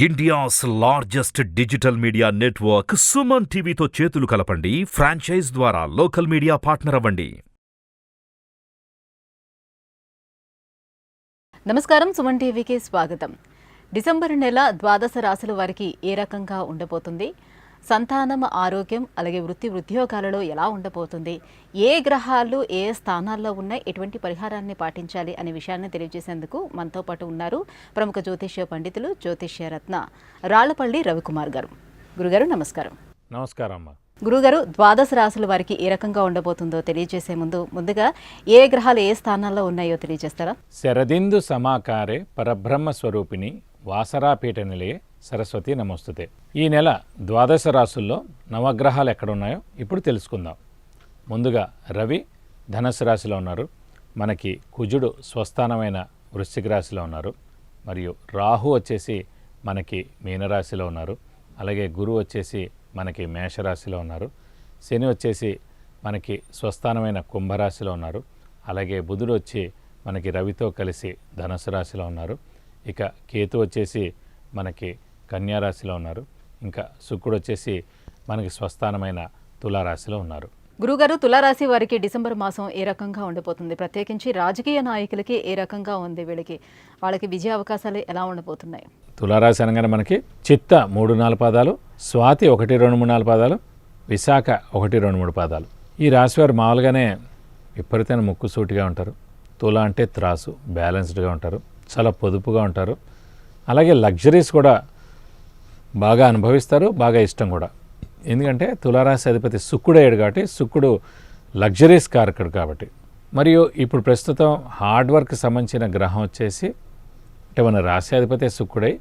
India's largest digital media network Suman టీవీతో చేతులు కలపండి. ఫ్రాంచైజ్ ద్వారా లోకల్ మీడియా పార్ట్నర్ అవ్వండి. నమస్కారం, సుమన్ టీవీకి స్వాగతం. డిసెంబర్ నెల ద్వాదశ రాశుల వారికి ఏ రకంగా ఉండబోతుంది, సంతానం, ఆరోగ్యం, అలాగే ఉద్యోగాలలో ఎలా ఉండబోతుంది, ఏ గ్రహాలు ఏ స్థానాల్లో ఉన్నాయి, ఎటువంటి పరిహారాన్ని పాటించాలి అనే విషయాన్ని తెలియజేసేందుకు మనతో పాటు ఉన్నారు ప్రముఖ జ్యోతిష్య పండితులు, జ్యోతిష్య రత్న రాళ్లపల్లి రవికుమార్ గారు. గురుగారు నమస్కారం. నమస్కారం అమ్మా. గురుగారు, ద్వాదశ రాశుల వారికి ఏ రకంగా ఉండబోతుందో తెలియజేసే ముందుగా ఏ గ్రహాలు ఏ స్థానాల్లో ఉన్నాయో తెలియజేస్తారా? శరదిందు సమాకారే పరబ్రహ్మ స్వరూపిణి వాసరాపీఠ నిలయే సరస్వతి నమోస్తుతే. ఈ నెల ద్వాదశ రాశుల్లో నవగ్రహాలు ఎక్కడున్నాయో ఇప్పుడు తెలుసుకుందాం. ముందుగా రవి ధనుసు రాశిలో ఉన్నారు. మనకి కుజుడు స్వస్థానమైన వృశ్చిక రాశిలో ఉన్నారు. మరియు రాహు వచ్చేసి మనకి మీనరాశిలో ఉన్నారు. అలాగే గురువు వచ్చేసి మనకి మేషరాశిలో ఉన్నారు. శని వచ్చేసి మనకి స్వస్థానమైన కుంభరాశిలో ఉన్నారు. అలాగే బుధుడు వచ్చి మనకి రవితో కలిసి ధనుసు రాశిలో ఉన్నారు. ఇక కేతు వచ్చేసి మనకి కన్యారాశిలో ఉన్నారు. ఇంకా శుక్రుడు వచ్చేసి మనకి స్వస్థానమైన తులారాశిలో ఉన్నారు. గురుగారు, తులారాశి వారికి డిసెంబర్ మాసం ఏ రకంగా ఉండబోతుంది? ప్రత్యేకించి రాజకీయ నాయకులకి ఏ రకంగా ఉంది? వాళ్ళకి విజయ అవకాశాలు ఎలా ఉండబోతున్నాయి? తులారాశి అనగానే మనకి చిత్త 3-4 పాదాలు, స్వాతి 1-2-3-4 పాదాలు, విశాఖ 1-2-3 పాదాలు. ఈ రాశి వారు మామూలుగానే విపరీతమైన ముక్కుసూటిగా ఉంటారు. తుల అంటే త్రాసు, బ్యాలెన్స్డ్గా ఉంటారు, చాలా పొదుపుగా ఉంటారు. అలాగే లగ్జరీస్ కూడా బాగా అనుభవిస్తారు, బాగా ఇష్టం కూడా. ఎందుకంటే తులారాశి అధిపతి శుక్రుడు అయ్యాడు కాబట్టి, శుక్రుడు లగ్జరీస్ కారకుడు కాబట్టి. మరియు ఇప్పుడు ప్రస్తుతం హార్డ్ వర్క్ సంబంధించిన గ్రహం వచ్చేసి అంటే మన రాశి అధిపతి శుక్రుడై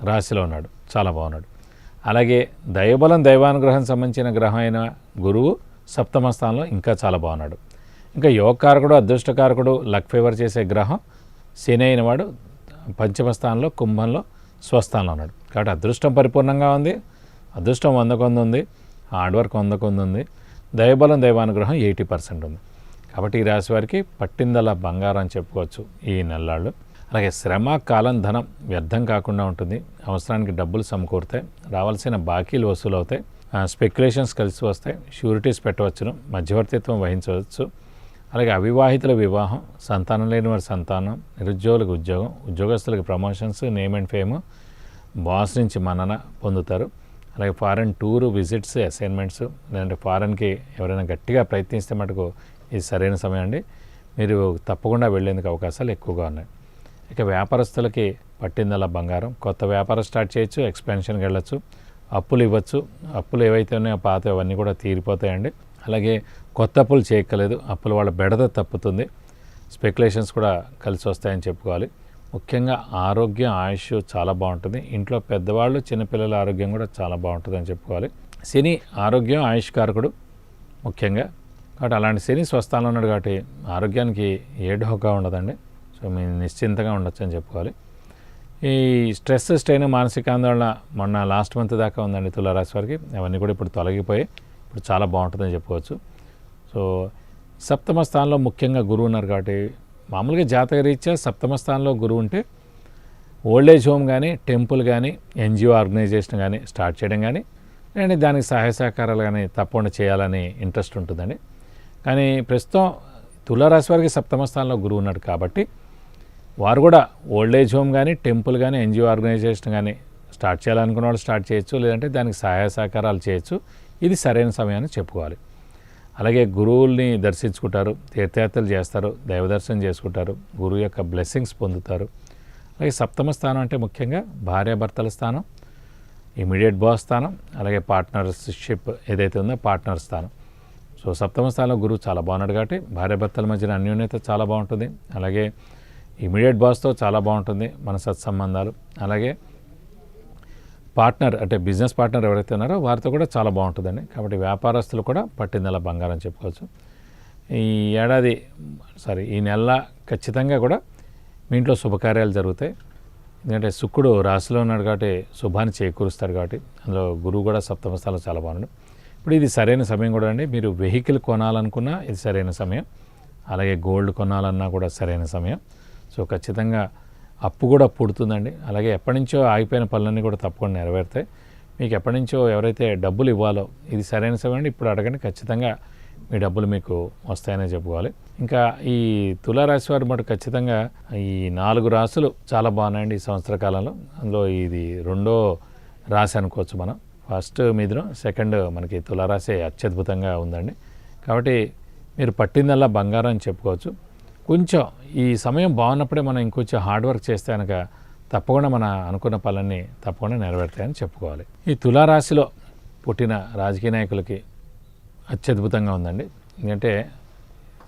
రాశిలో ఉన్నాడు, చాలా బాగున్నాడు. అలాగే దైవబలం, దైవానుగ్రహం సంబంధించిన గ్రహం అయిన గురువు సప్తమ స్థానంలో ఇంకా చాలా బాగున్నాడు. ఇంకా యోగకారకుడు, అదృష్టకారకుడు, లక్ ఫేవర్ చేసే గ్రహం శని అయిన వాడు పంచమ స్థానంలో కుంభంలో స్వస్థానంలో ఉన్నాడు. కాబట్టి అదృష్టం పరిపూర్ణంగా ఉంది, అదృష్టం 100 ఉంది, హార్డ్ వర్క్ 100 ఉంది, దైవబలం, దైవానుగ్రహం 80% ఉంది. కాబట్టి ఈ రాశి వారికి పట్టిందల బంగారం అని చెప్పుకోవచ్చు ఈ నెలలాళ్ళు. అలాగే శ్రమ, కాలం, ధనం వ్యర్థం కాకుండా ఉంటుంది. అవసరానికి డబ్బులు సమకూరుతాయి, రావాల్సిన బాకీలు వసూలు అవుతాయి, స్పెక్యులేషన్స్ కలిసి వస్తాయి, షూరిటీస్ పెట్టవచ్చును, మధ్యవర్తిత్వం వహించవచ్చు. అలాగే అవివాహితుల వివాహం, సంతానం లేని వారి సంతానం, నిరుద్యోగులకు ఉద్యోగం, ఉద్యోగస్తులకు promotions, name and fame, boss నుంచి మన్నన పొందుతారు. అలాగే ఫారెన్ టూరు, విజిట్స్, అసైన్మెంట్స్, లేదంటే ఫారెన్కి ఎవరైనా గట్టిగా ప్రయత్నిస్తే మటుకు ఇది సరైన సమయం అండి. మీరు తప్పకుండా వెళ్ళేందుకు అవకాశాలు ఎక్కువగా ఉన్నాయి. ఇక వ్యాపారస్తులకి పట్టిందల బంగారం, కొత్త వ్యాపారం స్టార్ట్ చేయొచ్చు, ఎక్స్పాన్షన్కి వెళ్ళచ్చు, అప్పులు ఇవ్వచ్చు. అప్పులు ఏవైతే ఉన్నాయో పాత అవన్నీ కూడా తీరిపోతాయండి. అలాగే కొత్త అప్పులు చేయక్కలేదు, అప్పుల వాళ్ళ బెడద తప్పుతుంది, స్పెక్యులేషన్స్ కూడా కలిసి వస్తాయని చెప్పుకోవాలి. ముఖ్యంగా ఆరోగ్యం, ఆయుష్ చాలా బాగుంటుంది. ఇంట్లో పెద్దవాళ్ళు, చిన్నపిల్లల ఆరోగ్యం కూడా చాలా బాగుంటుందని చెప్పుకోవాలి. శని ఆరోగ్యం, ఆయుష్ కారకుడు ముఖ్యంగా. కాబట్టి అలాంటి శని స్వస్థానంలో ఉన్నాడు కాబట్టి ఆరోగ్యానికి ఏ ఢోకా ఉండదండి. సో మీరు నిశ్చింతగా ఉండొచ్చు అని చెప్పుకోవాలి. ఈ స్ట్రెస్, స్ట్రెయిన్, మానసిక ఆందోళన మొన్న లాస్ట్ మంత్ దాకా ఉందండి తులారాశి వారికి. అవన్నీ కూడా ఇప్పుడు తొలగిపోయి ఇప్పుడు చాలా బాగుంటుందని చెప్పుకోవచ్చు. సో సప్తమ స్థానంలో ముఖ్యంగా గురువు ఉన్నారు కాబట్టి మామూలుగా జాతక రీత్యా సప్తమ స్థానంలో గురువు ఉంటే ఓల్డేజ్ హోమ్ కానీ, టెంపుల్ కానీ, ఎన్జిఓ ఆర్గనైజేషన్ కానీ స్టార్ట్ చేయడం కానీ, లేదంటే దానికి సహాయ సహకారాలు కానీ తప్పకుండా చేయాలని ఇంట్రెస్ట్ ఉంటుందండి. కానీ ప్రస్తుతం తులారాశి వారికి సప్తమ స్థానంలో గురువు ఉన్నాడు కాబట్టి వారు కూడా ఓల్డేజ్ హోమ్ కానీ, టెంపుల్ కానీ, ఎన్జిఓ ఆర్గనైజేషన్ కానీ స్టార్ట్ చేయాలనుకున్న వాళ్ళు స్టార్ట్ చేయొచ్చు, లేదంటే దానికి సహాయ సహకారాలు చేయొచ్చు. ఇది సరైన సమయాన్ని చెప్పుకోవాలి. అలాగే గురువుల్ని దర్శించుకుంటారు, తీర్థయాత్రలు చేస్తారు, దైవదర్శనం చేసుకుంటారు, గురువు యొక్క బ్లెస్సింగ్స్ పొందుతారు. అలాగే సప్తమ స్థానం అంటే ముఖ్యంగా భార్యాభర్తల స్థానం, ఇమీడియట్ బాస్ స్థానం, అలాగే పార్ట్నర్షిప్ ఏదైతే ఉందో పార్ట్నర్ స్థానం. సో సప్తమ స్థానంలో గురువు చాలా బాగున్నాడు కాబట్టి భార్యాభర్తల మధ్యన అన్యోన్యత చాలా బాగుంటుంది. అలాగే ఇమీడియట్ బాస్తో చాలా బాగుంటుంది మన సత్సంబంధాలు. అలాగే పార్ట్నర్ అంటే బిజినెస్ పార్ట్నర్ ఎవరైతే ఉన్నారో వారితో కూడా చాలా బాగుంటుందండి. కాబట్టి వ్యాపారస్తులు కూడా పట్టిందల బంగారం చెప్పుకోవచ్చు. ఈ నెల ఖచ్చితంగా కూడా మీ ఇంట్లో శుభకార్యాలు జరుగుతాయి. ఎందుకంటే శుక్రుడు రాశిలో ఉన్నాడు కాబట్టి శుభాన్ని చేకూరుస్తాడు. కాబట్టి అందులో గురువు కూడా సప్తమ స్థానంలో చాలా బాగున్నాడు. ఇప్పుడు ఇది సరైన సమయం కూడా అండి. మీరు వెహికల్ కొనాలనుకున్నా ఇది సరైన సమయం, అలాగే గోల్డ్ కొనాలన్నా కూడా సరైన సమయం. సో ఖచ్చితంగా అప్పు కూడా పుడుతుందండి. అలాగే ఎప్పటి నుంచో ఆగిపోయిన పనులన్నీ కూడా తప్పకుండా నెరవేరుతాయి. మీకు ఎప్పటి నుంచో ఎవరైతే డబ్బులు ఇవ్వాలో ఇది సరైన సమయం, ఇప్పుడు అడగండి, ఖచ్చితంగా మీ డబ్బులు మీకు వస్తాయనే చెప్పుకోవాలి. ఇంకా ఈ తులారాశి వారి మటు ఖచ్చితంగా ఈ 4 రాశులు చాలా బాగున్నాయండి ఈ సంవత్సర కాలంలో. అందులో ఇది 2వ రాశి అనుకోవచ్చు మనం. ఫస్ట్ మిథునం, సెకండ్ మనకి తులారాశి అత్యద్భుతంగా ఉందండి. కాబట్టి మీరు పట్టిందల్లా బంగారం అని చెప్పుకోవచ్చు. కొంచెం ఈ సమయం బాగున్నప్పుడే మనం ఇంకొంచెం హార్డ్ వర్క్ చేస్తే కనుక తప్పకుండా మన అనుకున్న పనులన్నీ తప్పకుండా నెరవేరుతాయని చెప్పుకోవాలి. ఈ తులారాశిలో పుట్టిన రాజకీయ నాయకులకి అత్యద్భుతంగా ఉందండి. ఎందుకంటే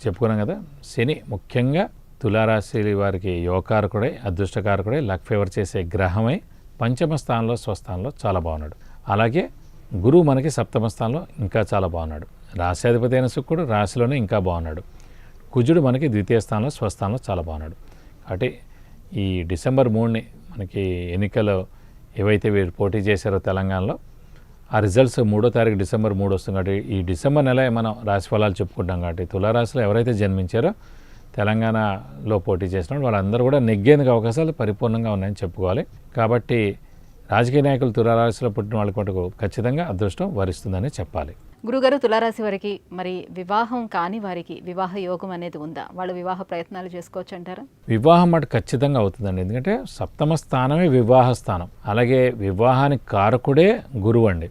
చెప్పుకున్నాం కదా, శని ముఖ్యంగా తులారాశి వారికి యోగకారకుడై, అదృష్టకారకుడై, లక్ ఫేవర్ చేసే గ్రహమై పంచమ స్థానంలో, స్వస్థానంలో చాలా బాగున్నాడు. అలాగే గురువు మనకి సప్తమ స్థానంలో ఇంకా చాలా బాగున్నాడు. రాశ్యాధిపతి అయిన శుక్రుడు రాశిలోనే ఇంకా బాగున్నాడు. కుజుడు మనకి ద్వితీయ స్థానంలో, స్వస్థానంలో చాలా బాగున్నాడు. కాబట్టి ఈ డిసెంబర్ 3ని మనకి ఎన్నికలు ఏవైతే వీరు పోటీ చేశారో తెలంగాణలో, ఆ రిజల్ట్స్ 3వ తారీఖు డిసెంబర్ 3 వస్తుంది. కాబట్టి ఈ డిసెంబర్ నెల మనం రాశి ఫలాలు చెప్పుకుంటాం. కాబట్టి తులారాశిలో ఎవరైతే జన్మించారో తెలంగాణలో పోటీ చేసినప్పుడు వాళ్ళందరూ కూడా నెగ్గేందుకు అవకాశాలు పరిపూర్ణంగా ఉన్నాయని చెప్పుకోవాలి. కాబట్టి రాజకీయ నాయకులు తులారాశిలో పుట్టిన వాళ్ళకి మటుకు ఖచ్చితంగా అదృష్టం వరిస్తుందని చెప్పాలి. గురుగారు, తులారాశి వారికి మరి వివాహం కాని వారికి వివాహ యోగం అనేది ఉందా? వాళ్ళు వివాహ ప్రయత్నాలు చేసుకోవచ్చు అంటారా? వివాహం మాట ఖచ్చితంగా అవుతుందండి. ఎందుకంటే సప్తమ స్థానమే వివాహ స్థానం. అలాగే వివాహానికి కారకుడే గురువు అండి.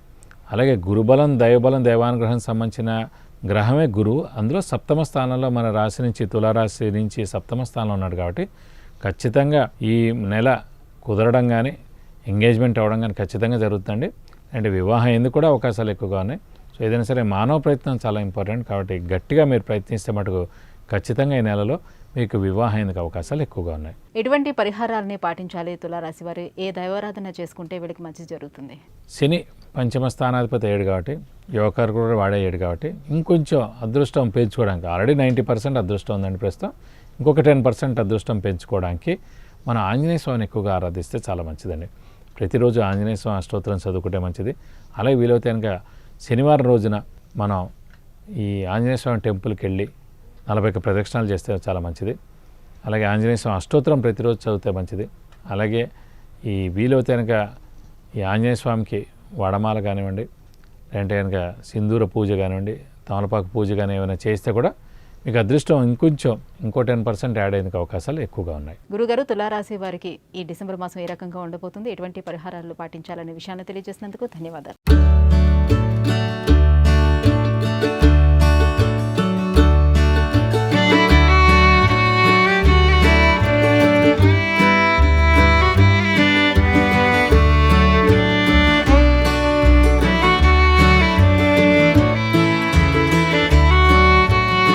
అలాగే గురుబలం, దైవబలం, దైవానుగ్రహం సంబంధించిన గ్రహమే గురువు. అందులో సప్తమ స్థానంలో మన రాశి నుంచి, తులారాశి నుంచి సప్తమ స్థానంలో ఉన్నాడు. కాబట్టి ఖచ్చితంగా ఈ నెల కుదరడం కానీ, ఎంగేజ్మెంట్ అవ్వడం కానీ ఖచ్చితంగా జరుగుతుందండి. అంటే వివాహం ఎందుకు కూడా అవకాశాలు ఎక్కువగా ఉన్నాయి. సో ఏదైనా సరే మానవ ప్రయత్నం చాలా ఇంపార్టెంట్. కాబట్టి గట్టిగా మీరు ప్రయత్నిస్తే మటుకు ఖచ్చితంగా ఈ నెలలో మీకు వివాహం ఎందుకు అవకాశాలు ఎక్కువగా ఉన్నాయి. ఎటువంటి పరిహారాలని పాటించాలి తులారాశి వారు? ఏ దైవారాధన చేసుకుంటే వీళ్ళకి మంచి జరుగుతుంది? శని పంచమ స్థానాధిపతి 7 కాబట్టి, యోగకారు కూడా వాడే 7 కాబట్టి ఇంకొంచెం అదృష్టం పెంచుకోవడానికి, ఆల్రెడీ 90% అదృష్టం ఉందండి ప్రస్తుతం, ఇంకొక 10% అదృష్టం పెంచుకోవడానికి మనం ఆంజనేయ స్వామిని ఎక్కువగా ఆరాధిస్తే చాలా మంచిదండి. ప్రతిరోజు ఆంజనేయ స్వామి అష్టోత్తరం చదువుకుంటే మంచిది. అలాగే వీలైతే కనుక శనివారం రోజున మనం ఈ ఆంజనేయ స్వామి టెంపుల్కి వెళ్ళి 40 ప్రదక్షిణాలు చేస్తే చాలా మంచిది. అలాగే ఆంజనేయ స్వామి అష్టోత్తరం ప్రతిరోజు చదివితే మంచిది. అలాగే ఈ వీలైతే కనుక ఈ ఆంజనేయ స్వామికి వడమాల కానివ్వండి, లేదంటే కనుక సింధూర పూజ కానివ్వండి, తమలపాకు పూజ కానీ ఏమైనా చేస్తే కూడా మీకు అదృష్టం ఇంకో 10% యాడ్ అయ్యేందుకు అవకాశాలు ఎక్కువగా ఉన్నాయి. గురుగారు, తులారాశి వారికి ఈ డిసెంబర్ మాసం ఏ రకంగా ఉండబోతుంది, ఎటువంటి పరిహారాలు పాటించాలనే విషయాన్ని తెలియజేసినందుకు ధన్యవాదాలు.